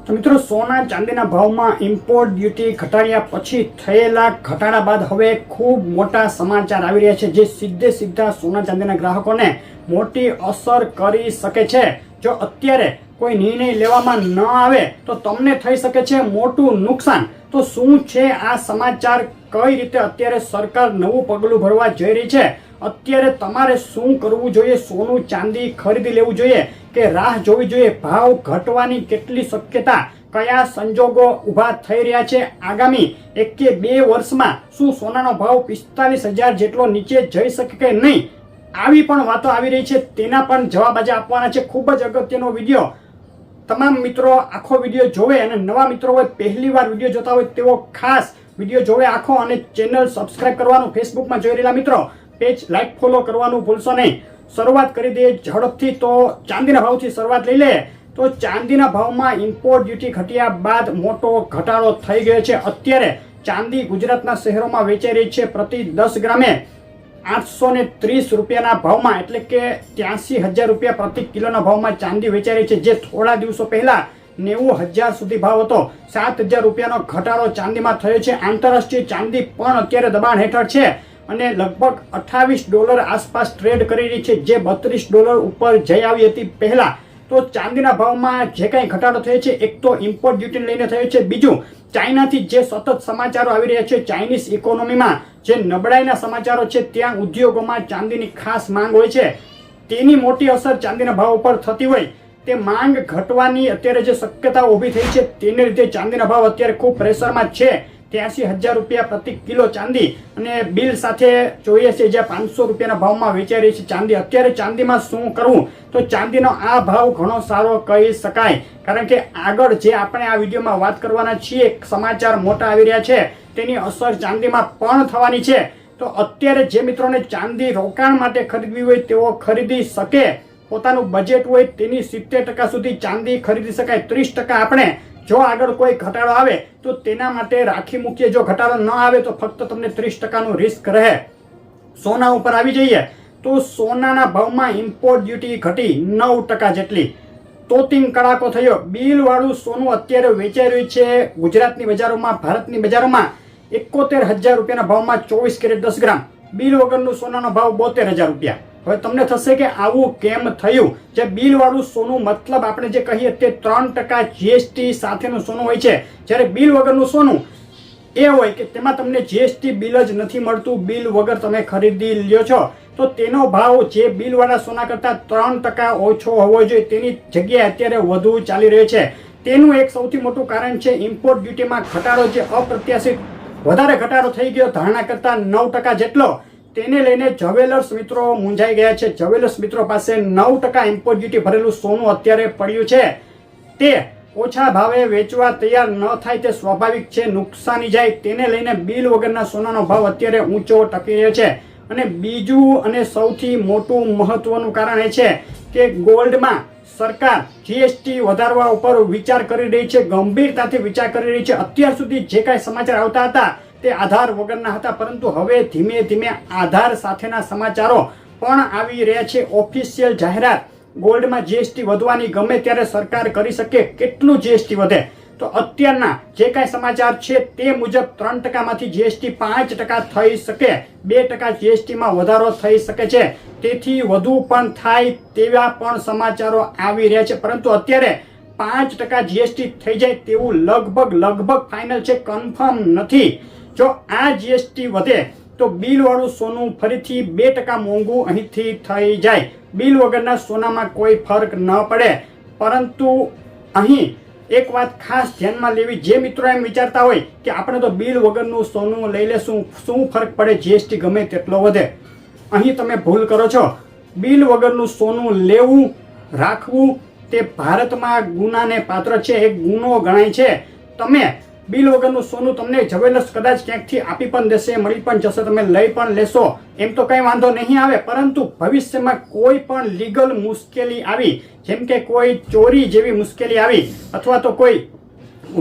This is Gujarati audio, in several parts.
તો મિત્રો, સોના ચાંદીના ભાવમાં ઇમ્પોર્ટ ડ્યુટી ઘટાડ્યા પછી થયેલા ઘટાડા બાદ હવે ખૂબ મોટા સમાચાર આવી રહ્યા છે, જે સીધા સોના ચાંદીના ગ્રાહકોને મોટી અસર કરી શકે છે. જો અત્યારે કોઈ નિર્ણય લેવામાં ન આવે તો તમને થઈ શકે છે મોટું નુકસાન. તો શું છે આ સમાચાર? કઈ રીતે અત્યારે સરકાર નવું પગલું ભરવા જઈ રહી છે? અત્યારે તમારે શું કરવું જોઈએ? સોનું ચાંદી ખરીદી લેવું જોઈએ કે રાહ જોવી જોઈએ? ભાવ ઘટવાની કેટલી શક્યતા? કયા સંજોગો ઊભા થઈ રહ્યા છે આગામી 1 કે 2 વર્ષમાં? શું સોનાનો ભાવ 45,000 જેટલો નીચે જઈ શકે કે નહીં? આવી પણ વાતો આવી રહી છે, તેના પણ જવાબ આજે આપવાના છે. ખૂબ જ અગત્યનો વિડીયો. તમામ મિત્રો આખો વિડીયો જોવે, અને નવા મિત્રો હોય પહેલી વાર વિડીયો જોતા હોય તેઓ ખાસ વિડીયો જોવે આખો, અને ચેનલ સબસ્ક્રાઇબ કરવાનું, ફેસબુકમાં જોઈ રહેલા મિત્રો પેજ લાઈક ફોલો કરવાનું ભૂલશો નહીં. શરૂઆત કરી દઈએ ઝડપથી. તો ચાંદીના ભાવથી શરૂઆત લઈ લે. તો ચાંદીના ભાવમાં ઇમ્પોર્ટ ડ્યુટી ઘટ્યા બાદ મોટો ઘટાડો થઈ ગયો છે. અત્યારે ચાંદી ગુજરાતના શહેરોમાં વેચાઈ રહી છે પ્રતિ 10 ગ્રામે 830 રૂપિયાના ભાવમાં, એટલે કે 83,000 રૂપિયા પ્રતિ કિલોના ભાવમાં ચાંદી વેચાઈ રહી છે, જે થોડા દિવસો પહેલા 90,000 સુધી ભાવ હતો. 7,000 રૂપિયાનો ઘટાડો ચાંદીમાં થયો છે. આંતરરાષ્ટ્રીય ચાંદી પણ અત્યારે દબાણ હેઠળ છે અને લગભગ $28 આસપાસ ટ્રેડ કરી રહી છે, જે $32 ઉપર જઈ આવી હતી પહેલા. તો ચાંદીના ભાવમાં જે કાંઈ ઘટાડો થયો છે, એક તો ઇમ્પોર્ટ ડ્યુટીને લઈને થયો છે, બીજું ચાઇનાથી જે સતત સમાચારો આવી રહ્યા છે, ચાઇનીઝ ઇકોનોમીમાં જે નબળાઈના સમાચારો છે, ત્યાં ઉદ્યોગોમાં ચાંદીની ખાસ માંગ હોય છે, તેની મોટી અસર ચાંદીના ભાવ ઉપર થતી હોય. તે માંગ ઘટવાની અત્યારે જે શક્યતાઓ ઊભી થઈ છે, તેને લીધે ચાંદીના ભાવ અત્યારે ખૂબ પ્રેશરમાં છે. 83,000 રૂપિયા પ્રતિ કિલો ચાંદી, અને બિલ સાથે જોઈએ છે જ્યાં 500 રૂપિયાના ભાવમાં વેચાઈ રહી છે ચાંદી. અત્યારે ચાંદીમાં શું કરવું? તો ચાંદીનો આ ભાવ ઘણો સારો કહી શકાય, કારણ કે આગળ જે આપણે આ વિડીયોમાં વાત કરવાના છીએ, સમાચાર મોટા આવી રહ્યા છે, તેની અસર ચાંદીમાં પણ થવાની છે. તો અત્યારે જે મિત્રોને ચાંદી રોકાણ માટે ખરીદવી હોય તેઓ ખરીદી શકે. પોતાનું બજેટ હોય તેની 70% સુધી ચાંદી ખરીદી શકાય. 30% આપણે જો આગળ કોઈ ઘટાડો આવે તો તેના માટે રાખી મૂકીએ. જો ઘટાડો ન આવે તો ફક્ત તમને 30%નું રિસ્ક રહે. સોના ઉપર આવી જઈએ તો સોનાના ભાવમાં ઇમ્પોર્ટ ડ્યુટી ઘટી 9% જેટલી. તોતિંગ કડાકો થયો. બિલ વાળું સોનું અત્યારે વેચાઈ રહ્યું છે ગુજરાતની બજારોમાં, ભારતની બજારોમાં 71,000 રૂપિયાના ભાવમાં 24 કેરેટ 10 ગ્રામ. બિલ વગરનું સોનાનો ભાવ 72,000 રૂપિયા. હવે તમને થશે કે આવું કેમ થયું? જે બિલ વાળું સોનું, મતલબ આપણે જે કહીએ તે 3% જીએસટી સાથેનું સોનું હોય છે, જ્યારે બિલ વગરનું સોનું એ હોય કે તેમાં તમને જીએસટી બિલ જ નથી મળતું. બિલ વગર તમે ખરીદી લ્યો છો તો તેનો ભાવ જે બિલ વાળા સોના કરતાં 3% ઓછો હોવો જોઈએ, તેની જગ્યાએ અત્યારે વધુ ચાલી રહ્યો છે. તેનું એક સૌથી મોટું કારણ છે ઇમ્પોર્ટ ડ્યુટીમાં ઘટાડો, જે અપ્રત્યાશિત વધારે ઘટાડો થઈ ગયો, ધારણા કરતાં 9% જેટલો. તેને લઈને જ્વેલર્સ મિત્રો મૂંઝાઈ ગયા છે. જ્વેલર્સ મિત્રો પાસે 9% ઇમ્પોર્ટ ડ્યુટી ભરેલું સોનું અત્યારે પડ્યું છે. તે ઓછા ભાવે વેચવા તૈયાર ન થાય તે સ્વાભાવિક છે. નુકસાની જાય, તેને લઈને બિલ વગરના સોનાનો ભાવ અત્યારે ઊંચો ટકી રહ્યો છે. અને બીજું અને સૌથી મોટું મહત્વનું કારણ એ છે કે ગોલ્ડમાં સરકાર જીએસટી વધારવા ઉપર વિચાર કરી રહી છે, ગંભીરતાથી વિચાર કરી રહી છે. અત્યાર સુધી જે કાંઈ સમાચાર આવતા હતા તે આધાર વગરના હતા, પરંતુ હવે ધીમે ધીમે આધાર સાથેના સમાચારો પણ આવી રહ્યા છે. ઓફિશિયલ જાહેરાત ગોલ્ડમાં જીએસટી વધવાની ગમે ત્યારે સરકાર કરી શકે. કેટલું જીએસટી વધે? તો અત્યારના જે કાંઈ સમાચાર છે તે મુજબ 3% માંથી જીએસટી 5% થઈ શકે. 2% જીએસટીમાં વધારો થઈ શકે છે. તેથી વધુ પણ થાય તેવા પણ સમાચારો આવી રહ્યા છે, પરંતુ અત્યારે 5% જીએસટી થઈ જાય તેવું લગભગ ફાઇનલ છે, કન્ફર્મ નથી. જો આ જીએસટી વધે તો બિલ વાળું સોનું ફરીથી 2% મોંઘું અહીંથી થઈ જાય. બિલ વગરના સોનામાં કોઈ ફરક ન પડે, પરંતુ અહીં એક વાત ખાસ ધ્યાનમાં લેવી. જે મિત્રો એમ વિચારતા હોય કે આપણે તો બિલ વગરનું સોનું લઈ લેશું, શું ફરક પડે, જીએસટી ગમે તેટલો વધે, અહીં તમે ભૂલ કરો છો. બિલ વગરનું સોનું લેવું, રાખવું તે ભારતમાં ગુનાને પાત્ર છે, એક ગુનો ગણાય છે. તમે બિલ વગરનું સોનું તમને જ્વેલર્સ કદાચ ક્યાંકથી આપી પણ દેશે, મળી પણ જશે, તમે લઈ પણ લેશો, એમ તો કંઈ વાંધો નહીં આવે. પરંતુ ભવિષ્યમાં કોઈ પણ લીગલ મુશ્કેલી આવી, જેમ કે કોઈ ચોરી જેવી મુશ્કેલી આવી, અથવા તો કોઈ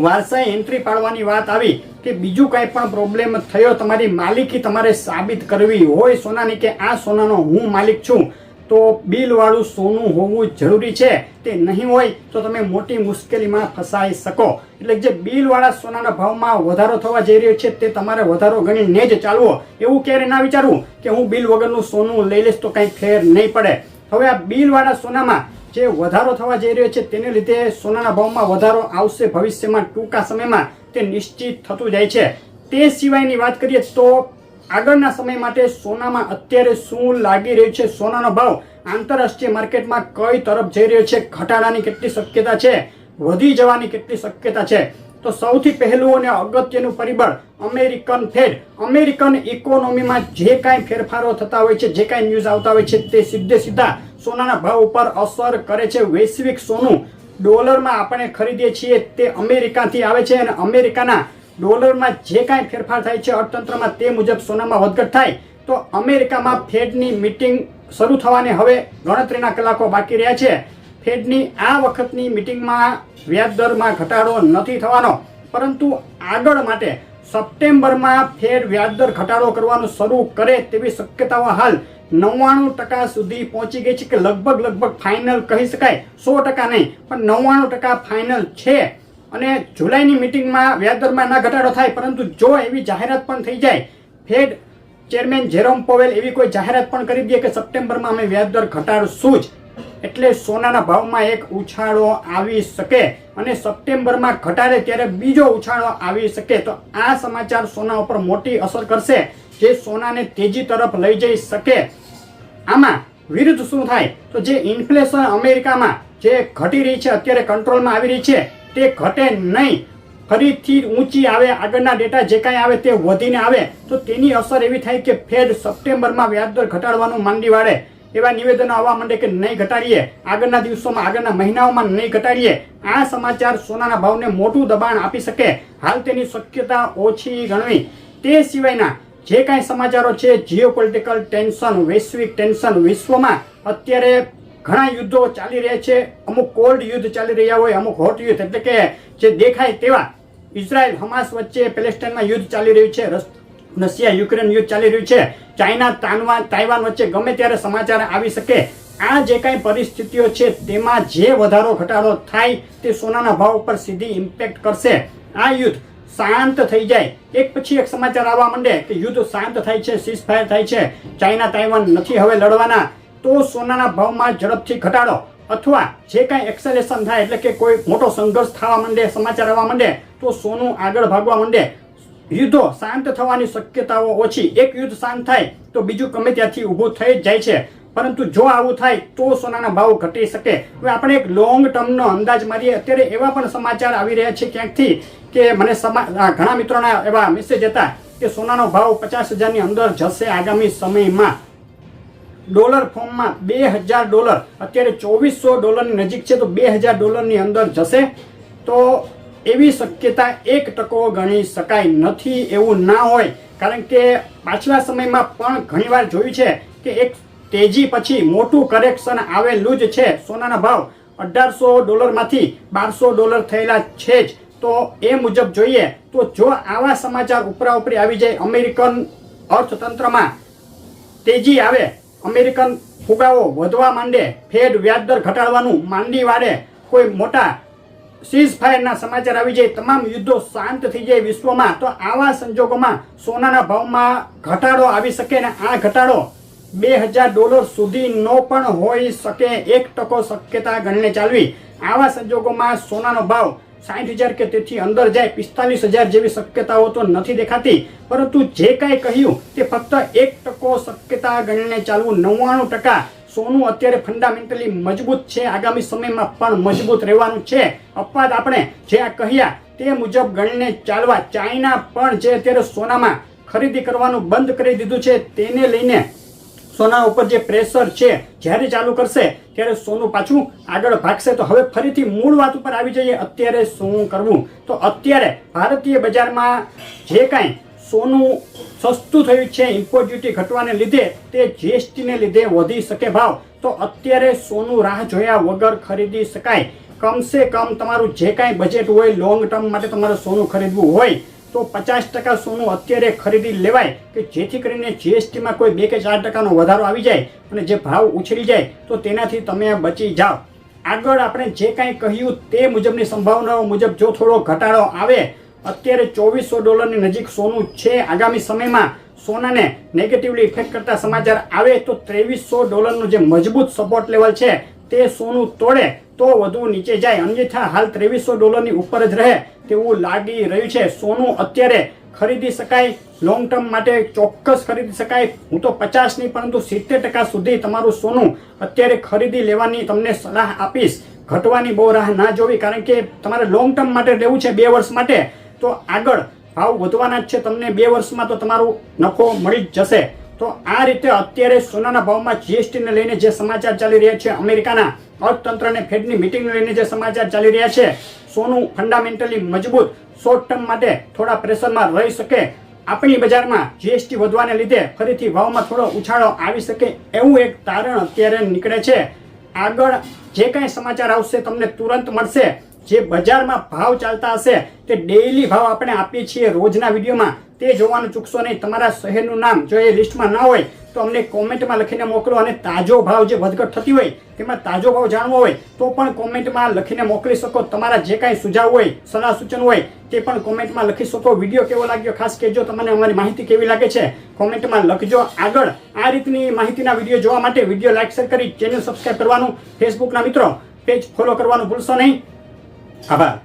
વારસાઈ એન્ટ્રી પાડવાની વાત આવી, કે બીજું કાંઈ પણ પ્રોબ્લેમ થયો, તમારી માલિકી તમારે સાબિત કરવી હોય સોનાની, કે આ સોનાનો હું માલિક છું, તો બિલવાળું સોનું હોવું જરૂરી છે. તે નહીં હોય તો તમે મોટી મુશ્કેલીમાં ફસાઈ શકો. એટલે જે બિલવાળા સોનાના ભાવમાં વધારો થવા જઈ રહ્યો છે તે તમારે વધારો ગણીને જ ચાલવો. એવું ક્યારે ના વિચારવું કે હું બિલ વગરનું સોનું લઈ લઈશ તો કંઈ ફેર નહીં પડે. હવે આ બિલવાળા સોનામાં જે વધારો થવા જઈ રહ્યો છે તેને લીધે સોનાના ભાવમાં વધારો આવશે ભવિષ્યમાં, ટૂંકા સમયમાં તે નિશ્ચિત થતું જાય છે. તે સિવાયની વાત કરીએ તો આગળના સમય માટે સોનામાં અત્યારે શું લાગી રહ્યું છે, સોનાનો ભાવ આંતરરાષ્ટ્રીય માર્કેટમાં કઈ તરફ જઈ રહ્યો છે, ઘટાડાની કેટલી શક્યતા છે, વધી જવાની કેટલી શક્યતા છે. તો સૌથી પહેલું અને અગત્યનું પરિબળ અમેરિકન ફેડ. અમેરિકન ઇકોનોમીમાં જે કાંઈ ફેરફારો થતા હોય છે, જે કાંઈ ન્યૂઝ આવતા હોય છે તે સીધા સોનાના ભાવ ઉપર અસર કરે છે. વૈશ્વિક સોનું ડોલરમાં આપણે ખરીદીએ છીએ તે અમેરિકાથી આવે છે અને અમેરિકાના ડોલરમાં જે કાંઈ ફેરફાર થાય છે અર્થતંત્રમાં તે મુજબ સોનામાં વધઘટ થાય. તો અમેરિકામાં ફેડની મીટિંગ શરૂ થવાને હવે ગણતરીના કલાકો બાકી રહ્યા છે. ફેડની આ વખતની મીટિંગમાં વ્યાજદરમાં ઘટાડો નથી થવાનો, પરંતુ આગળ માટે સપ્ટેમ્બરમાં ફેડ વ્યાજદર ઘટાડો કરવાનું શરૂ કરે તેવી શક્યતાઓ હાલ 99% સુધી પહોંચી ગઈ છે, કે લગભગ ફાઇનલ કહી શકાય. 100% નહીં પણ 99% ફાઇનલ છે. અને જુલાઈની મિટિંગમાં વ્યાજદરમાં ના ઘટાડો થાય, પરંતુ જો એવી જાહેરાત પણ થઈ જાય, ફેડ ચેરમેન જેરોમ પોવેલ એવી કોઈ જાહેરાત પણ કરી દે કે સપ્ટેમ્બરમાં અમે વ્યાજદર ઘટાડશું જ, એટલે સોનાના ભાવમાં એક ઉછાળો આવી શકે અને સપ્ટેમ્બરમાં ઘટાડે ત્યારે બીજો ઉછાળો આવી શકે. તો આ સમાચાર સોના ઉપર મોટી અસર કરશે, જે સોનાને તેજી તરફ લઈ જઈ શકે. આમાં વિરુદ્ધ શું થાય તો જે ઇન્ફ્લેશન અમેરિકામાં જે ઘટી રહી છે, અત્યારે કંટ્રોલમાં આવી રહી છે, તે ઘટે નહીં, ફરીથી ઊંચી આવે. આગળના ડેટા જે કાંઈ આવે તે વધીને આવે તો તેની અસર એવી થાય કે ફેડ સપ્ટેમ્બરમાં વ્યાજદર ઘટાડવાનું માંડી વાળે. એવા નિવેદનો આવવા માંડે કે નહીં ઘટાડીએ, આગળના દિવસોમાં, આગળના મહિનાઓમાં નહીં ઘટાડીએ. આ સમાચાર સોનાના ભાવને મોટું દબાણ આપી શકે. હાલ તેની શક્યતા ઓછી ગણવી. તે સિવાયના જે કાંઈ સમાચારો છે, જીઓપોલિટિકલ ટેન્શન, વૈશ્વિક ટેન્શન, વિશ્વમાં અત્યારે ઘણા યુદ્ધો ચાલી રહ્યા છે. અમુક કોલ્ડ યુદ્ધ ચાલી રહ્યા હોય, અમુક હોટ યુદ્ધ, એટલે કે જે દેખાય તેવા. ઇઝરાયલ હમાસ વચ્ચે પેલેસ્ટાઇનમાં યુદ્ધ ચાલી રહ્યું છે, રશિયા યુક્રેન યુદ્ધ ચાલી રહ્યું છે, ચાઇના તાઇવાન વચ્ચે ગમે ત્યારે સમાચાર આવી શકે. આ જે કાંઈ પરિસ્થિતિઓ છે તેમાં જે વધારો ઘટાડો થાય તે સોનાના ભાવ ઉપર સીધી ઇમ્પેક્ટ કરશે. આ યુદ્ધ શાંત થઈ જાય, એક પછી એક સમાચાર આવવા માંડે કે યુદ્ધ શાંત થાય છે, સીઝફાયર થાય છે, ચાઇના તાઇવાન નથી હવે લડવાના, તો સોનાના ભાવમાં ઝડપથી ઘટાડો અથવા જે કાંઈ એક્સેલેશન થાય, એટલે કે કોઈ મોટો સંઘર્ષ થવા માંડે, સમાચાર આવવા માંડે તો સોનું આગળ ભાગવા માંડે. યુદ્ધો શાંત થવાની શક્યતાઓ ઓછી. એક યુદ્ધ શાંત થાય તો બીજું ગમે ત્યાંથી ઊભું થઈ જ જાય છે, પરંતુ જો આવું થાય તો સોનાના ભાવ ઘટી શકે. હવે આપણે એક લોંગ ટર્મનો અંદાજ મારીએ. અત્યારે એવા પણ સમાચાર આવી રહ્યા છે ક્યાંકથી કે મને ઘણા મિત્રોના એવા મેસેજ હતા કે સોનાનો ભાવ 50,000ની અંદર જશે આગામી સમયમાં. ડોલર ફોર્મમાં $2,000, અત્યારે $2,400 નજીક છે, તો $2,000 અંદર જશે. તો એવી શક્યતા 1% ગણી શકાય. નથી એવું ના હોય, કારણ કે પાછલા સમયમાં પણ ઘણીવાર જોયું છે કે એક તેજી પછી મોટું કરેક્શન આવેલું જ છે. સોનાના ભાવ $1,800માંથી $1,200 થયેલા છે જ. તો એ મુજબ જોઈએ તો જો આવા સમાચાર ઉપરાઉપરી આવી જાય, અમેરિકન અર્થતંત્રમાં તેજી આવે, અમેરિકન ફુગાવો વધવા માંડે, ફેડ વ્યાજદર ઘટાડવાનું માંડી વાળે, કોઈ મોટા સીઝફાયરના સમાચાર આવી જાય, તમામ યુદ્ધો શાંત થઈ જાય વિશ્વમાં, તો આવા સંજોગોમાં સોનાના ભાવમાં ઘટાડો આવી શકે. અને આ ઘટાડો $2,000 સુધી નો પણ હોઈ શકે, 1% શક્યતા ગણીને ચાલવી. આવા સંજોગોમાં સોનાનો ભાવ 60,000 કે તેથી અંદર જાય, 45,000 જેવી શક્યતાઓ તો નથી દેખાતી, પરંતુ જે કાંઈ કહ્યું તે ફક્ત 1% શક્યતા ગણીને ચાલવું. 99% સોનું અત્યારે ફંડામેન્ટલી મજબૂત છે, આગામી સમયમાં પણ મજબૂત રહેવાનું છે. અપવાદ આપણે જે આ કહ્યા તે મુજબ ગણીને ચાલવા. ચાઇના પણ જે અત્યારે સોનામાં ખરીદી કરવાનું બંધ કરી દીધું છે, તેને લઈને સોના ઉપર જે પ્રેશર છે, જ્યારે ચાલુ કરશે ત્યારે સોનું પાછું આગળ ભાગશે. તો હવે ફરીથી મૂળ વાત ઉપર આવી જઈએ, અત્યારે શું કરવું. તો અત્યારે ભારતીય બજારમાં જે કાંઈ સોનું સસ્તું થયું છે ઇમ્પોર્ટ ડ્યુટી ઘટવાને લીધે, તે જીએસટીને લીધે વધી શકે ભાવ. તો અત્યારે સોનું રાહ જોયા વગર ખરીદી શકાય. કમસે કમ તમારું જે કાંઈ બજેટ હોય, લોંગ ટર્મ માટે તમારે સોનું ખરીદવું હોય તો 50% સોનું અત્યારે ખરીદી લેવાય કે જેથી કરીને જીએસટીમાં કોઈ 2 કે 4% વધારો આવી જાય અને જે ભાવ ઉછળી જાય તો તેનાથી તમે બચી જાઓ. આગળ આપણે જે કાંઈ કહ્યું તે મુજબની સંભાવનાઓ મુજબ જો થોડો ઘટાડો આવે, અત્યારે $2400 નજીક સોનું છે, આગામી સમયમાં સોનાને નેગેટિવલી ઇફેક્ટ કરતા સમાચાર આવે તો $2300 જે મજબૂત સપોર્ટ લેવલ છે તે સોનું તોડે તો વધુ નીચે જાય, અન્યથા હાલ $2300 ઉપર જ રહે તેવું લાગી રહ્યું છે. સોનું અત્યારે ખરીદી શકાય, લોંગ ટર્મ માટે ચોક્કસ ખરીદી શકાય. હું તો 50 નહીં પરંતુ 70% સુધી તમારું સોનું અત્યારે ખરીદી લેવાની તમને સલાહ આપીશ. ઘટવાની બહુ રાહ ના જોવી, કારણ કે તમારે લોંગ ટર્મ માટે લેવું છે 2 વર્ષ માટે, તો આગળ ભાવ વધવાના જ છે. તમને 2 વર્ષમાં તો તમારું નફો મળી જ જશે. તો આ રીતે અત્યારે સોનાના ભાવમાં જીએસટીને લઈને જે સમાચાર ચાલી રહ્યા છે, અમેરિકાના અર્થતંત્ર અને ફેડની મિટિંગને લઈને જે સમાચાર ચાલી રહ્યા છે, સોનું ફંડામેન્ટલી મજબૂત, શોર્ટ ટર્મ માટે થોડા પ્રેશરમાં રહી શકે. આપણી બજારમાં જીએસટી વધવાને લીધે ફરીથી ભાવમાં થોડો ઉછાળો આવી શકે એવું એક તારણ અત્યારે નીકળે છે. આગળ જે કાંઈ સમાચાર આવશે તમને તુરંત મળશે. જે બજારમાં ભાવ ચાલતા હશે તે ડેઈલી ભાવ આપણે આપીએ છીએ રોજના વિડીયોમાં, તે જોવાનું ચૂકશો નહીં. તમારા શહેરનું નામ જો એ લિસ્ટમાં ના હોય તો અમને કોમેન્ટમાં લખીને મોકલો, અને તાજો ભાવ જે વધઘટ થતી હોય તેમાં તાજો ભાવ જાણવો હોય તો પણ કોમેન્ટમાં લખીને મોકલી શકો. તમારા જે કાંઈ સુઝાવ હોય, સલાહ સૂચન હોય તે પણ કોમેન્ટમાં લખી શકો. વિડીયો કેવો લાગ્યો ખાસ કહેજો, તમને અમારી માહિતી કેવી લાગે છે કોમેન્ટમાં લખજો. આગળ આ રીતની માહિતીના વિડીયો જોવા માટે વિડીયો લાઈક શેર કરી ચેનલ સબસ્ક્રાઈબ કરવાનું, ફેસબુકના મિત્રો પેજ ફોલો કરવાનું ભૂલશો નહીં. આભાર.